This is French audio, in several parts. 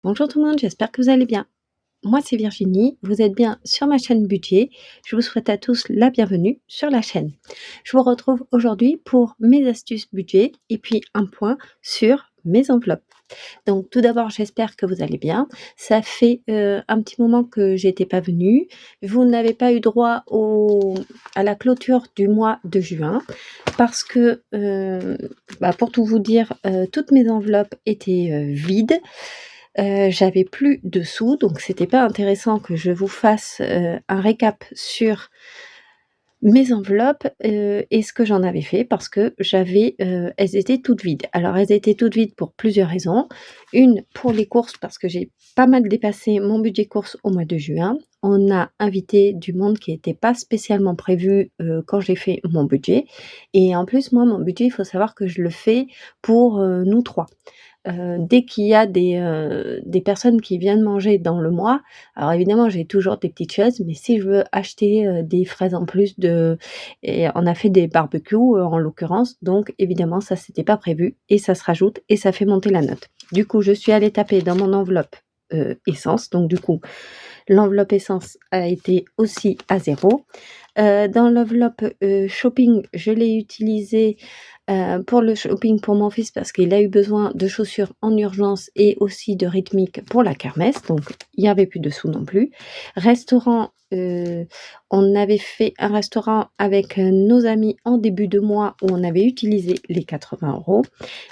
Bonjour tout le monde, j'espère que vous allez bien. Moi c'est Virginie, vous êtes bien sur ma chaîne Budget. Je vous souhaite à tous la bienvenue sur la chaîne. Je vous retrouve aujourd'hui pour mes astuces budget et puis un point sur mes enveloppes. Donc tout d'abord, j'espère que vous allez bien. Ça fait un petit moment que j'étais pas venue. Vous n'avez pas eu droit à la clôture du mois de juin parce que, pour tout vous dire, toutes mes enveloppes étaient vides. J'avais plus de sous, donc c'était pas intéressant que je vous fasse, un récap sur mes enveloppes, et ce que j'en avais fait parce que elles étaient toutes vides. Alors elles étaient toutes vides pour plusieurs raisons. Une, pour les courses parce que j'ai pas mal dépassé mon budget courses au mois de juin. On a invité du monde qui était pas spécialement prévu, quand j'ai fait mon budget et en plus moi mon budget, il faut savoir que je le fais pour, nous 3. Dès qu'il y a des personnes qui viennent manger dans le mois, alors évidemment j'ai toujours des petites choses, mais si je veux acheter, des fraises en plus et on a fait des barbecues, en l'occurrence, donc évidemment ça c'était pas prévu et ça se rajoute et ça fait monter la note. Du coup, je suis allée taper dans mon enveloppe, essence, donc du coup, l'enveloppe essence a été aussi à 0. Dans l'enveloppe, shopping, je l'ai utilisée, pour le shopping pour mon fils parce qu'il a eu besoin de chaussures en urgence et aussi de rythmique pour la kermesse, donc il y avait plus de sous non plus. Restaurant, on avait fait un restaurant avec, nos amis en début de mois où on avait utilisé les 80 €.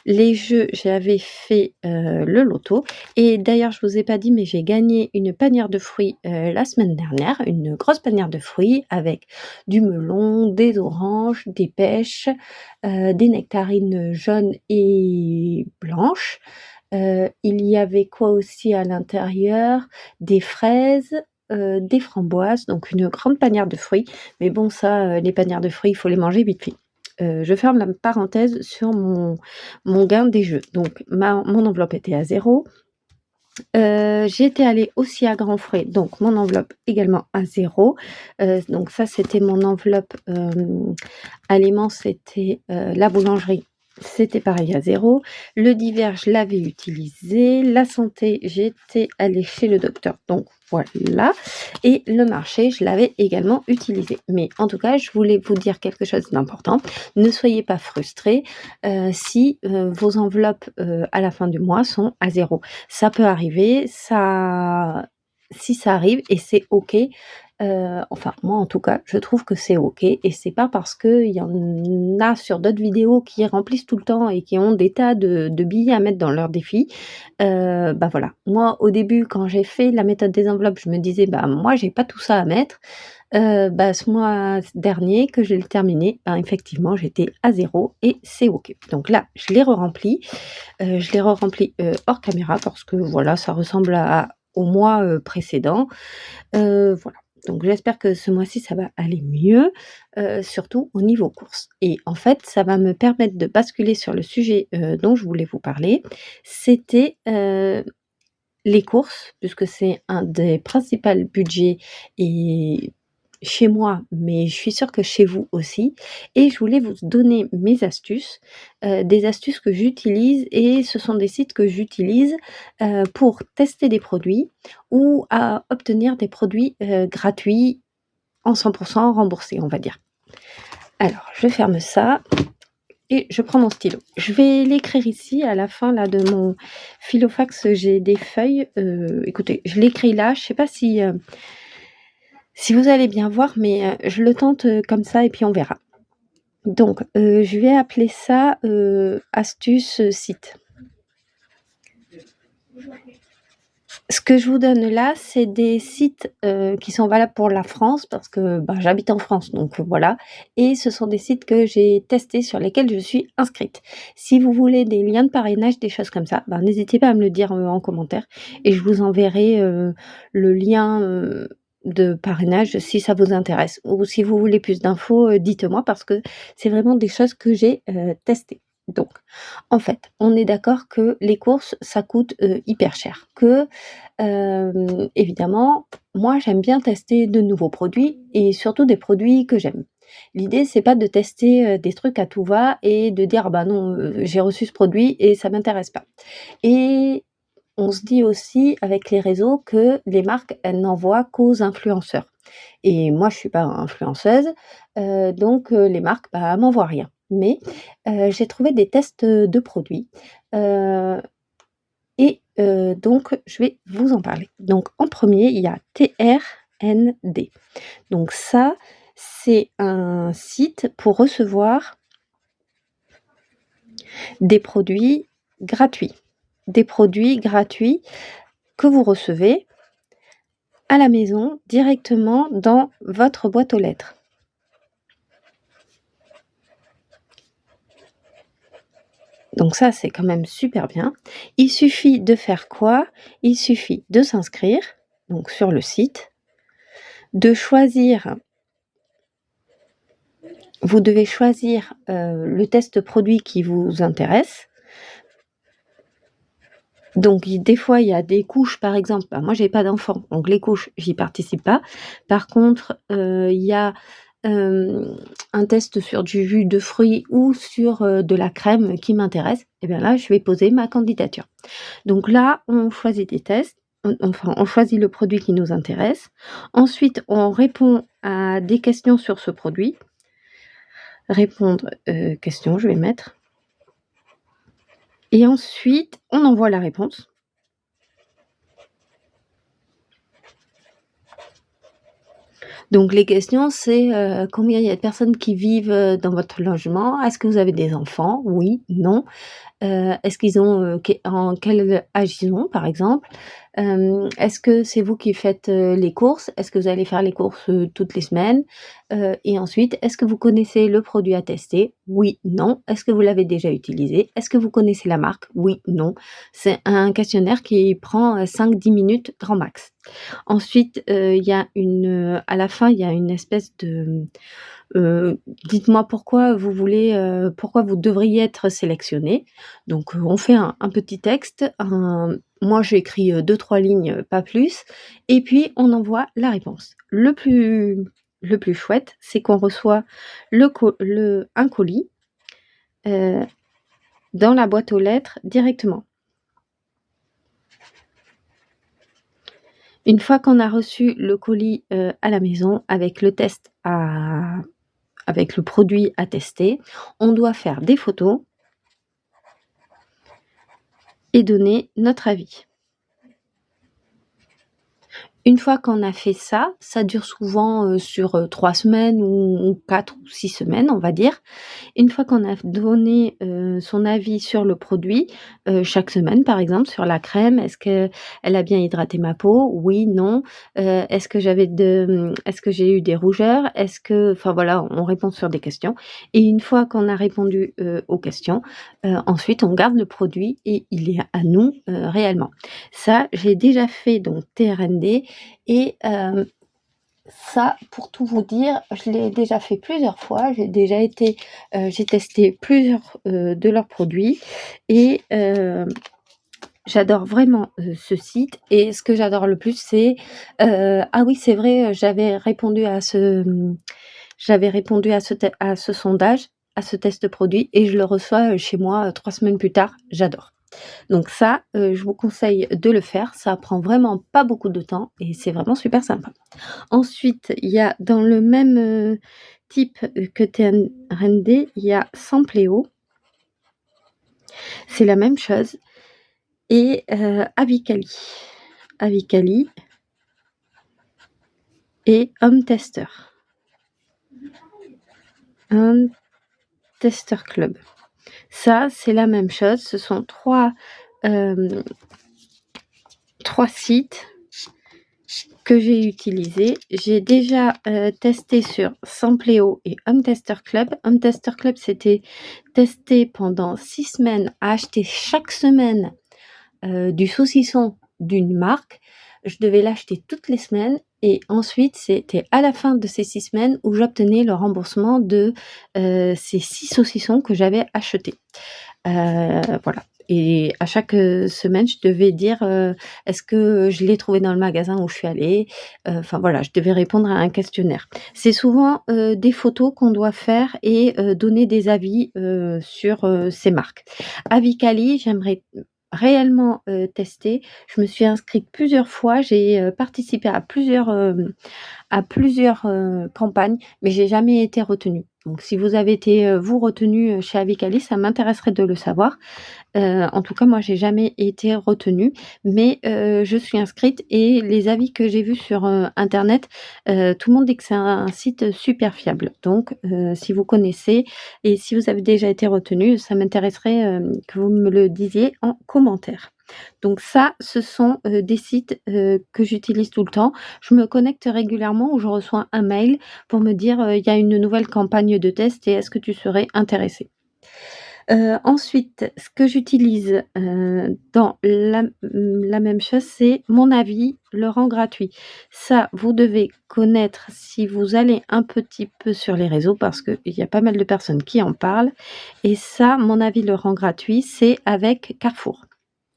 Les jeux, j'avais fait, le loto et d'ailleurs je vous ai pas dit, mais j'ai gagné une panière de fruits, la semaine dernière, une grosse panière de fruits avec du melon, des oranges, des pêches, des nectarines jaunes et blanches. Il y avait quoi aussi à l'intérieur? Des fraises, des framboises, donc une grande panière de fruits. Mais bon ça, les panières de fruits, il faut les manger vite fait. Je ferme la parenthèse sur mon gain des jeux. Donc mon enveloppe était à 0. J'étais allée aussi à grands frais, donc mon enveloppe également à 0. Donc ça, c'était mon enveloppe, aliments, c'était, la boulangerie, c'était pareil à 0. Le divers, je l'avais utilisé. La santé, j'étais allée chez le docteur, donc voilà et le marché, je l'avais également utilisé. Mais en tout cas, je voulais vous dire quelque chose d'important. Ne soyez pas frustrés, si, vos enveloppes, à la fin du mois sont à 0. Ça peut arriver, si ça arrive et c'est OK. Enfin moi en tout cas, je trouve que c'est OK et c'est pas parce qu'il y en a sur d'autres vidéos qui remplissent tout le temps et qui ont des tas de billets à mettre dans leurs défis. Voilà. Moi au début quand j'ai fait la méthode des enveloppes, je me disais: «Bah moi j'ai pas tout ça à mettre». Ce mois dernier que je l'ai terminé, ben effectivement j'étais à 0 et c'est OK. Donc là, je l'ai re-rempli, hors caméra parce que voilà, ça ressemble au mois, précédent. Voilà, donc j'espère que ce mois-ci, ça va aller mieux, surtout au niveau courses et en fait, ça va me permettre de basculer sur le sujet, dont je voulais vous parler. C'était, les courses, puisque c'est un des principaux budgets et chez moi, mais je suis sûre que chez vous aussi et je voulais vous donner mes astuces, des astuces que j'utilise et ce sont des sites que j'utilise, pour tester des produits ou à obtenir des produits, gratuits en 100 remboursés, on va dire. Alors je ferme ça et je prends mon stylo. Je vais l'écrire ici à la fin là de mon filofax, j'ai des feuilles, écoutez, je l'écris là, je sais pas si vous allez bien voir, mais je le tente, comme ça et puis on verra. Donc je vais appeler ça, astuce, site. Ce que je vous donne là, c'est des sites, qui sont valables pour la France parce que, j'habite en France donc voilà et ce sont des sites que j'ai testés sur lesquels je suis inscrite. Si vous voulez des liens de parrainage, des choses comme ça, n'hésitez pas à me le dire, en commentaire et je vous enverrai, le lien, de parrainage si ça vous intéresse ou si vous voulez plus d'infos, dites-moi parce que c'est vraiment des choses que j'ai, testées. Donc en fait, on est d'accord que les courses, ça coûte, hyper cher, que, évidemment, moi j'aime bien tester de nouveaux produits et surtout des produits que j'aime. L'idée, c'est pas de tester, des trucs à tout va et de dire: «Ah bah non, j'ai reçu ce produit et ça m'intéresse pas» et on se dit aussi avec les réseaux que les marques, elles n'envoient qu'aux influenceurs et moi je suis pas influenceuse, donc les marques, bah, elles m'envoient rien. Mais j'ai trouvé des tests, de produits, heu donc je vais vous en parler. Donc en premier il y a TRND. Donc ça, c'est un site pour recevoir des produits gratuits. Des produits gratuits que vous recevez à la maison, directement dans votre boîte aux lettres. Donc ça, c'est quand même super bien. Il suffit de faire quoi? Il suffit de s'inscrire, donc sur le site, de choisir vous devez choisir, le test produit qui vous intéresse. Donc des fois, il y a des couches, par exemple, bah, moi j'ai pas d'enfant, donc les couches, j'y participe pas. Par contre, il y a, un test sur du jus de fruits ou sur, de la crème qui m'intéresse et bien là, je vais poser ma candidature. Donc là, on choisit des tests, on choisit le produit qui nous intéresse. Ensuite, on répond à des questions sur ce produit. Répondre, questions, je vais mettre et ensuite on envoie la réponse. Donc les questions, c'est, combien il y a de personnes qui vivent, dans votre logement? Est-ce que vous avez des enfants? Oui, non. Est-ce qu'ils ont, quel âge ils ont, par exemple? Est-ce que c'est vous qui faites, les courses? Est-ce que vous allez faire les courses, toutes les semaines? Et ensuite, est-ce que vous connaissez le produit à tester? Oui, non. Est-ce que vous l'avez déjà utilisé? Est-ce que vous connaissez la marque? Oui, non. C'est un questionnaire qui prend, 5-10 minutes grand max. Ensuite, il y a à la fin, il y a une espèce de, dites-moi pourquoi vous devriez être sélectionné. Donc, on fait un petit texte, moi j'écris, 2-3 lignes, pas plus et puis on envoie la réponse. Le plus chouette, c'est qu'on reçoit un colis, heu, dans la boîte aux lettres directement. Une fois qu'on a reçu le colis, à la maison avec le produit à tester, on doit faire des photos et donner notre avis. Une fois qu'on a fait ça, ça dure souvent, sur, 3 semaines ou 4 ou 6 semaines, on va dire. Une fois qu'on a donné, son avis sur le produit, chaque semaine, par exemple, sur la crème, est-ce qu'elle a bien hydraté ma peau? Oui, non. Est-ce que j'ai eu des rougeurs? Enfin voilà, on répond sur des questions et une fois qu'on a répondu, aux questions, ensuite on garde le produit et il est à nous, réellement. Ça, j'ai déjà fait donc TRND et ça, pour tout vous dire, je l'ai déjà fait plusieurs fois. J'ai testé plusieurs, de leurs produits et j'adore vraiment, ce site et ce que j'adore le plus, c'est, ah oui, c'est vrai, j'avais répondu à ce sondage, à ce test produit et je le reçois, chez moi, 3 semaines plus tard. J'adore. Donc ça, je vous conseille de le faire. Ça prend vraiment pas beaucoup de temps et c'est vraiment super sympa. Ensuite, il y a dans le même, type, que TNRND, il y a Sampléo. C'est la même chose et Avicali. Avicali et Home Tester. Home Tester Club. Ça, c'est la même chose. Ce sont 3 sites que j'ai utilisés. J'ai déjà, testé sur Sampléo et Home Tester Club. Home Tester Club, c'était testé pendant 6 semaines à acheter chaque semaine, du saucisson d'une marque. Je devais l'acheter toutes les semaines et ensuite, c'était à la fin de ces 6 semaines où j'obtenais le remboursement de, ces 6 saucissons que j'avais achetés. Voilà et à chaque, semaine, je devais dire, est-ce que je l'ai trouvé dans le magasin où je suis allée? Enfin voilà, je devais répondre à un questionnaire. C'est souvent, des photos qu'on doit faire et donner des avis, sur, ces marques. Avicali, réellement, testé. Je me suis inscrite plusieurs fois, j'ai, participé à plusieurs, campagnes, mais j'ai jamais été retenue. Donc si vous avez été, vous retenue, chez Avicalis, ça m'intéresserait de le savoir. En tout cas, moi, j'ai jamais été retenue, mais je suis inscrite et les avis que j'ai vus sur, internet, tout le monde dit que c'est un site super fiable. Donc si vous connaissez et si vous avez déjà été retenue, ça m'intéresserait, que vous me le disiez en commentaire. Donc ça, ce sont, des sites, que j'utilise tout le temps. Je me connecte régulièrement ou je reçois un mail pour me dire, «Il y a une nouvelle campagne de test et est-ce que tu serais intéressé?» Ensuite, ce que j'utilise, dans la même chose, c'est Mon Avis le rend gratuit. Ça, vous devez connaître si vous allez un petit peu sur les réseaux parce qu'il y a pas mal de personnes qui en parlent et ça, Mon Avis le rend gratuit, c'est avec Carrefour.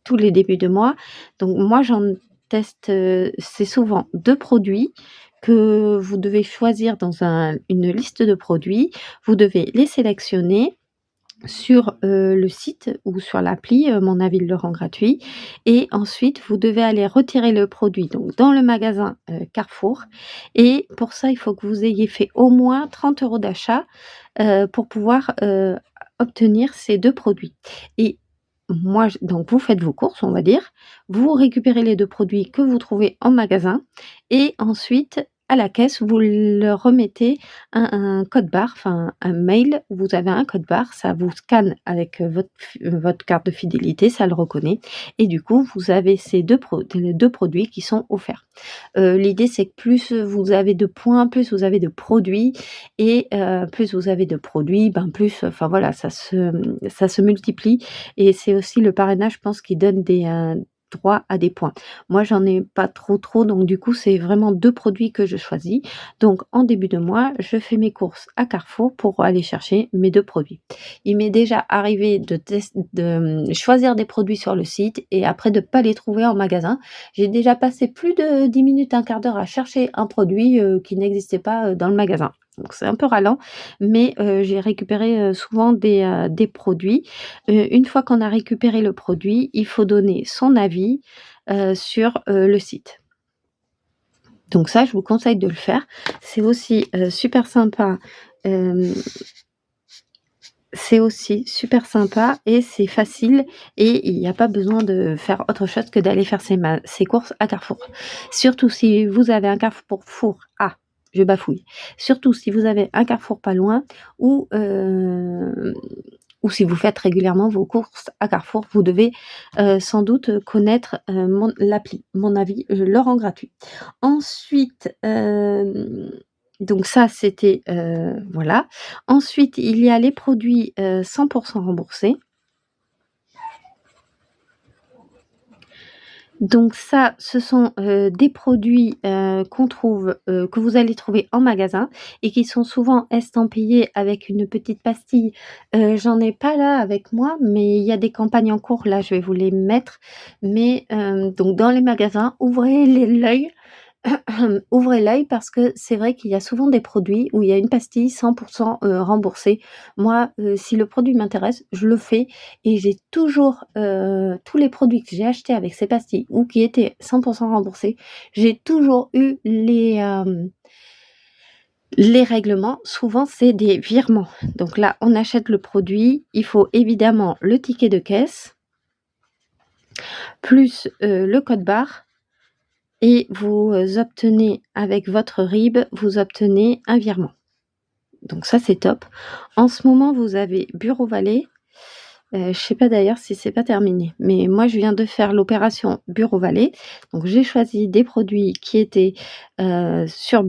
Tous les débuts de mois, donc moi j'en teste, c'est souvent 2 produits que vous devez choisir dans une liste de produits. Vous devez les sélectionner sur, le site ou sur l'appli, Mon Avis le rend gratuit et ensuite vous devez aller retirer le produit donc dans le magasin, Carrefour et pour ça, il faut que vous ayez fait au moins 30 € d'achat, pour pouvoir, obtenir ces 2 produits et moi j donc vous faites vos courses, on va dire, vous récupérez les 2 produits que vous trouvez en magasin et ensuite à la caisse, vous leur remettez un code barre, enfin un mail où vous avez un code barre, ça vous scanne avec, votre carte de fidélité, ça le reconnaît et du coup, vous avez ces 2 produits qui sont offerts. L'idée, c'est que plus vous avez de points, plus vous avez de produits et plus vous avez de produits, ben, plus, enfin voilà, ça se multiplie et c'est aussi le parrainage, je pense, qui donne des, droit à des points. Moi, j'en ai pas trop, donc du coup, c'est vraiment 2 produits que je choisis. Donc en début de mois, je fais mes courses à Carrefour pour aller chercher mes 2 produits. Il m'est déjà arrivé de choisir des produits sur le site et après de pas les trouver en magasin. J'ai déjà passé plus de 10 minutes, un quart d'heure à chercher un produit, qui n'existait pas, dans le magasin. Donc c'est un peu ralent, mais j'ai récupéré, souvent des produits. Une fois qu'on a récupéré le produit, il faut donner son avis, sur, le site. Donc ça, je vous conseille de le faire. C'est aussi, super sympa, hem, c'est aussi super sympa et c'est facile et il n'y a pas besoin de faire autre chose que d'aller faire ses courses à Carrefour. Surtout si vous avez un Carrefour je bafouille. Surtout si vous avez un Carrefour pas loin ou si vous faites régulièrement vos courses à Carrefour, vous devez, sans doute, connaître, l'appli Mon Avis le rend gratuit. Ensuite, donc ça c'était, voilà. Ensuite, il y a les produits, 100 remboursés. Donc ça, ce sont, des produits, qu'on trouve, que vous allez trouver en magasin et qui sont souvent estampillés avec une petite pastille. J'en ai pas là avec moi, mais il y a des campagnes en cours, là je vais vous les mettre. Mais, donc dans les magasins, l'œil ouvrez l'œil parce que c'est vrai qu'il y a souvent des produits où il y a une pastille 100 remboursée. Moi, si le produit m'intéresse, je le fais et j'ai toujours, tous les produits que j'ai achetés avec ces pastilles ou qui étaient 100 remboursés, j'ai toujours eu les règlements. Souvent, c'est des virements. Donc là, on achète le produit, il faut évidemment le ticket de caisse plus, le code barre et vous, obtenez avec votre RIB, vous obtenez un virement. Donc ça, c'est top. En ce moment, vous avez Bureau Vallée. Je sais pas d'ailleurs si c'est pas terminé, mais moi, je viens de faire l'opération Bureau Vallée. Donc j'ai choisi des produits qui étaient, sur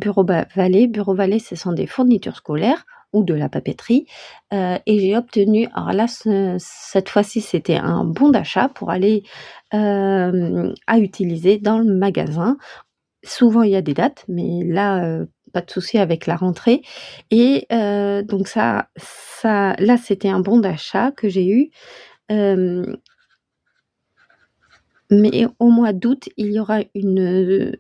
Vallée. Bureau Vallée, ce sont des fournitures scolaires ou de la papeterie, et j'ai obtenu alors là, cette fois-ci, c'était un bon d'achat pour aller, à utiliser dans le magasin. Souvent, il y a des dates, mais là, pas de souci avec la rentrée et donc ça là, c'était un bon d'achat que j'ai eu, hem, mais au mois d'août, il y aura une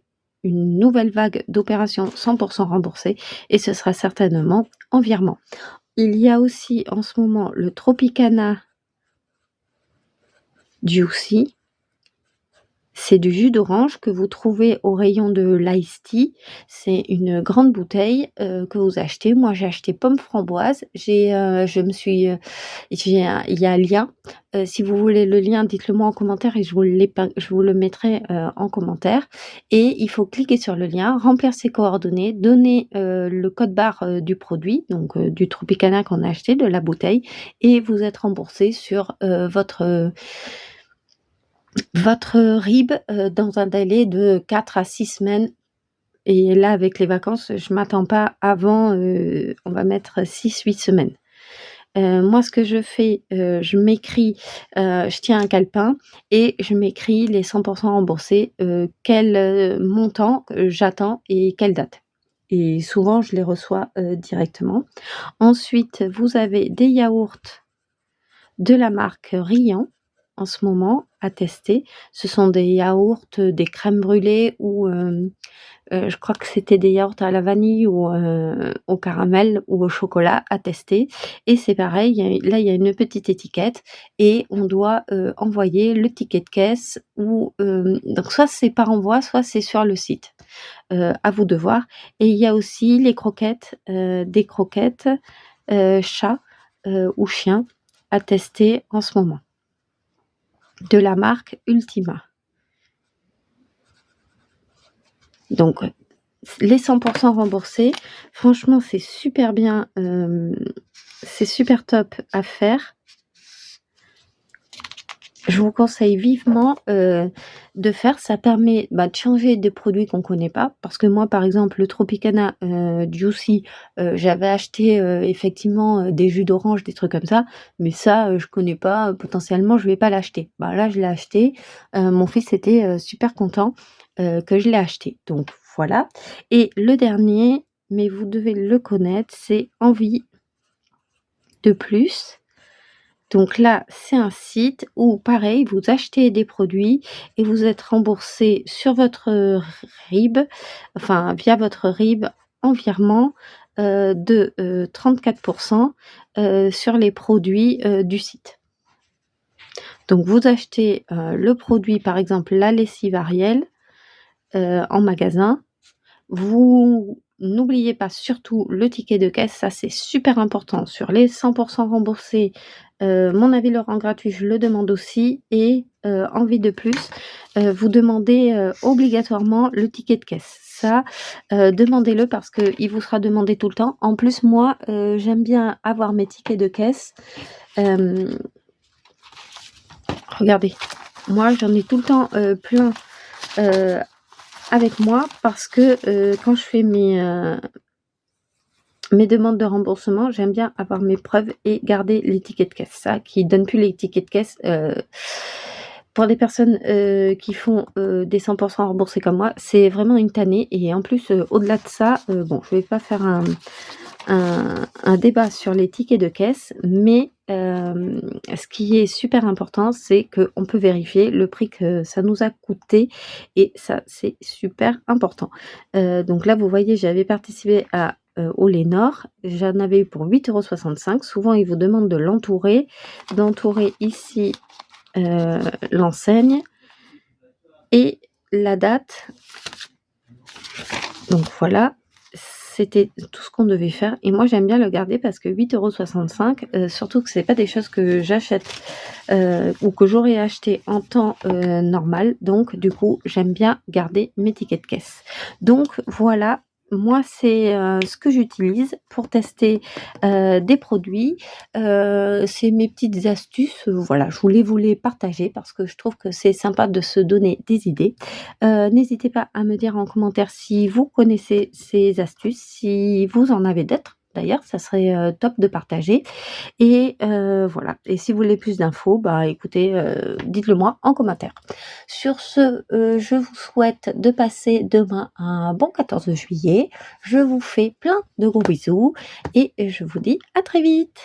nouvelle vague d'opérations 100 remboursées et ce sera certainement en virement. Il y a aussi en ce moment le Tropicana Juicy. C'est du jus d'orange que vous trouvez au rayon de l'ice tea. C'est une grande bouteille, que vous achetez. Moi, j'ai acheté pomme framboise. Je me suis, il y a un lien. Si vous voulez le lien, dites-le moi en commentaire et je vous le mettrai, en commentaire et il faut cliquer sur le lien, remplir ses coordonnées, donner, le code barre, du produit, donc du Tropicana qu'on a acheté, de la bouteille et vous êtes remboursé sur, votre RIB, dans un délai de 4 à 6 semaines et là, avec les vacances, je m'attends pas avant, on va mettre 6 8 semaines. Moi, ce que je fais, je tiens un calepin et je m'écris les 100 remboursés, quel, montant, j'attends et quelle date et souvent, je les reçois, directement. Ensuite, vous avez des yaourts de la marque Riant, en ce moment, à tester. Ce sont des yaourts, des crèmes brûlées ou, je crois que c'était des yaourts à la vanille ou, au caramel ou au chocolat à tester et c'est pareil, il y a une petite étiquette et on doit, envoyer le ticket de caisse ou, donc soit c'est par envoi, soit c'est sur le site. À vous de voir et il y a aussi les croquettes, des croquettes, chat, ou chien à tester en ce moment, de la marque Ultima. Donc les 100 remboursés, franchement, c'est super bien, c'est super top à faire. Je vous conseille vivement, de faire. Ça permet, de changer des produits qu'on connaît pas. Parce que moi, par exemple, le Tropicana, Juicy, j'avais acheté, effectivement, des jus d'orange, des trucs comme ça, mais ça, je connais pas, potentiellement, je vais pas l'acheter. Bah, là, je l'ai acheté, mon fils était, super content, que je l'ai acheté. Donc voilà et le dernier, mais vous devez le connaître, c'est Envie de plus. Donc là, c'est un site où pareil, vous achetez des produits et vous êtes remboursé sur votre, RIB, enfin via votre RIB en virement, de, 34 sur les produits, du site. Donc vous achetez, le produit, par exemple la lessive Ariel, en magasin. Vous n'oubliez pas surtout le ticket de caisse, ça c'est super important. Sur les 100 remboursés, mon avis le rend gratuit, je le demande aussi et Envie de plus, vous demandez, obligatoirement le ticket de caisse. Ça, demandez-le parce qu'il vous sera demandé tout le temps. En plus, moi, j'aime bien avoir mes tickets de caisse. Regardez, moi j'en ai tout le temps, plein, heu avec moi parce que, quand je fais mes demandes de remboursement, j'aime bien avoir mes preuves et garder les tickets de caisse. Ça, qui donne plus les tickets de caisse, pour les personnes, qui font, des 100 remboursés comme moi, c'est vraiment une tannée et en plus, au-delà de ça, bon, je vais pas faire un débat sur les tickets de caisse, mais ce qui est super important, c'est qu'on peut vérifier le prix que ça nous a coûté et ça, c'est super important. Donc là, vous voyez, j'avais participé au Lénore, j'en avais eu pour 8,65 €. Souvent, ils vous demandent de l'entourer, d'entourer ici, l'enseigne et la date. Donc voilà, c'était tout ce qu'on devait faire et moi j'aime bien le garder parce que 8,65 €, surtout que c'est pas des choses que j'achète, ou que j'aurais acheté en temps, normal. Donc du coup, j'aime bien garder mes tickets de caisse. Donc voilà, moi c'est, ce que j'utilise pour tester, des produits. C'est mes petites astuces, voilà, je voulais vous les partager parce que je trouve que c'est sympa de se donner des idées. N'hésitez pas à me dire en commentaire si vous connaissez ces astuces, si vous en avez d'autres d'ailleurs, ça serait, top de partager et voilà et si vous voulez plus d'infos, écoutez, dites-le moi en commentaire. Sur ce, je vous souhaite de passer demain un bon 14 juillet. Je vous fais plein de gros bisous et je vous dis à très vite.